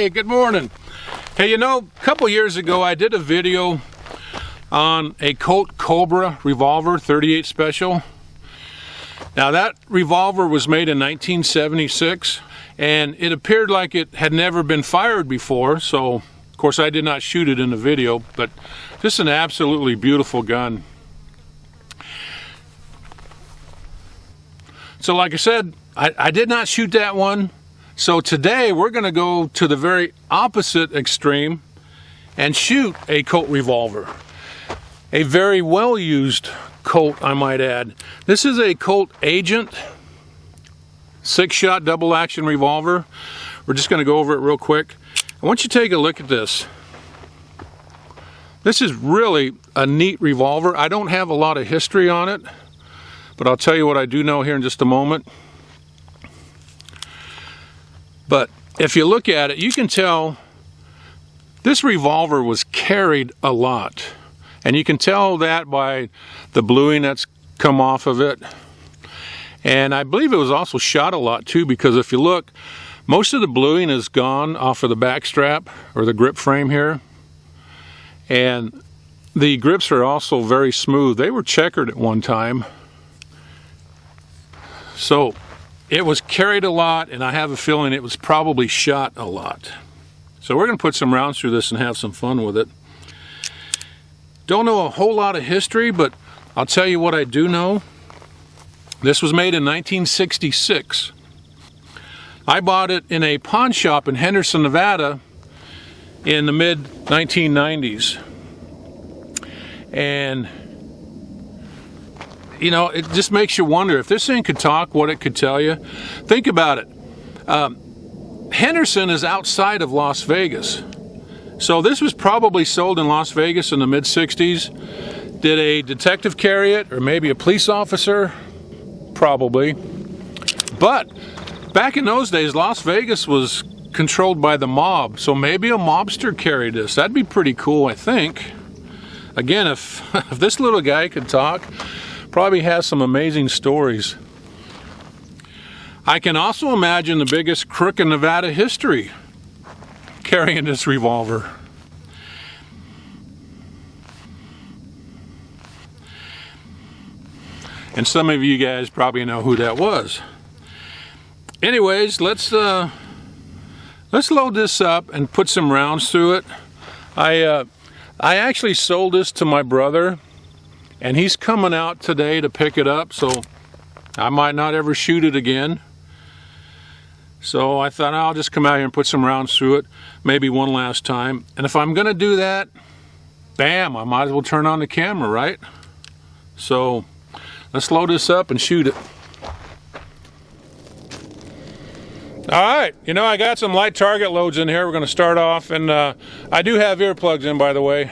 Hey, good morning. Hey, you know, a couple years ago I did a video on a Colt Cobra revolver 38 special. Now that revolver was made in 1976 and it appeared like it had never been fired before, so of course I did not shoot it in the video, but just an absolutely beautiful gun. So like I said, I did not shoot that one. So today we're going to go to the very opposite extreme and shoot a Colt revolver. A very well used Colt, I might add. This is a Colt Agent 6-shot double action revolver. We're just going to go over it real quick. I want you to take a look at this. This is really a neat revolver. I don't have a lot of history on it, but I'll tell you what I do know here in just a moment. But if you look at it, you can tell this revolver was carried a lot. And you can tell that by the bluing that's come off of it. And I believe it was also shot a lot too, because if you look, most of the bluing is gone off of the back strap or the grip frame here. And the grips are also very smooth. They were checkered at one time. So it was carried a lot, and I have a feeling it was probably shot a lot. So we're going to put some rounds through this and have some fun with it. Don't know a whole lot of history, but I'll tell you what I do know. This was made in 1966. I bought it in a pawn shop in Henderson, Nevada in the mid-1990s. And you know, it just makes you wonder if this thing could talk, what it could tell you. Think about it. Henderson is outside of Las Vegas. So this was probably sold in Las Vegas in the mid-60s. Did a detective carry it, or maybe a police officer? Probably. But back in those days, Las Vegas was controlled by the mob. So maybe a mobster carried this. That'd be pretty cool, I think. Again, if this little guy could talk, probably has some amazing stories. I can also imagine the biggest crook in Nevada history carrying this revolver. And some of you guys probably know who that was. Anyways, let's load this up and put some rounds through it. I actually sold this to my brother, and he's coming out today to pick it up, so I might not ever shoot it again. So I thought I'll just come out here and put some rounds through it, maybe one last time. And if I'm gonna do that, bam, I might as well turn on the camera, right? So let's load this up and shoot it. All right, you know, I got some light target loads in here. We're gonna start off, and I do have earplugs in, by the way.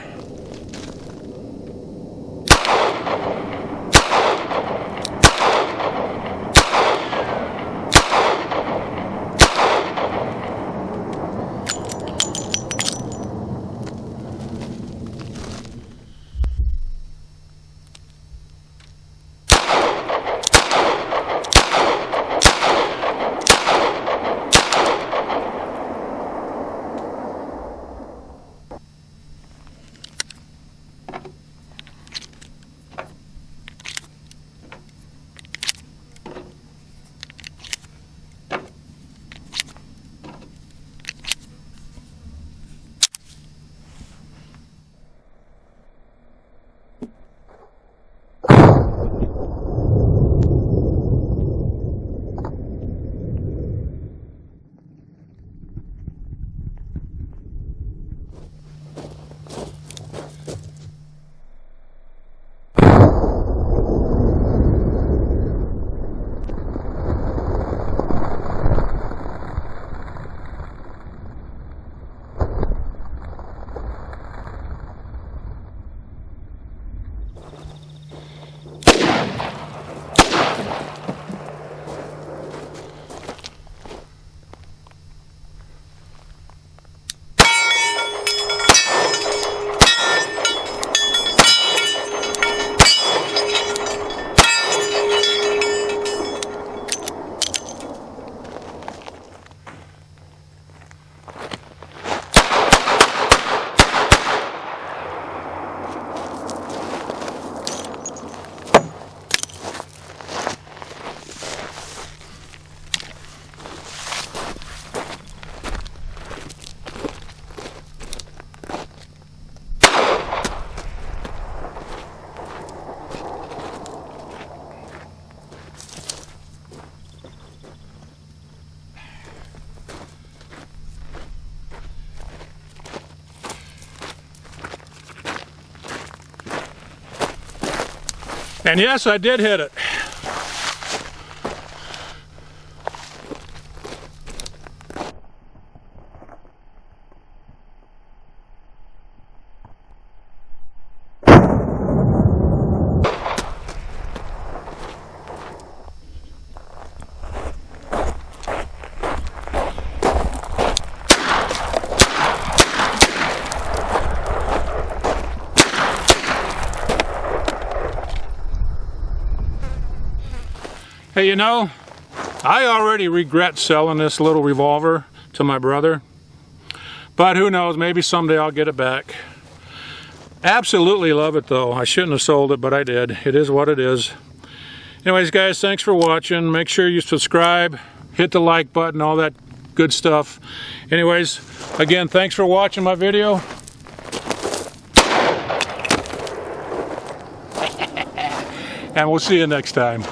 And yes, I did hit it. Hey, you know, I already regret selling this little revolver to my brother, but who knows, maybe someday I'll get it back. Absolutely love it though. I shouldn't have sold it, but I did. It is what it is. Anyways, guys, thanks for watching. Make sure you subscribe, hit the like button, all that good stuff. Anyways, again, thanks for watching my video. And we'll see you next time.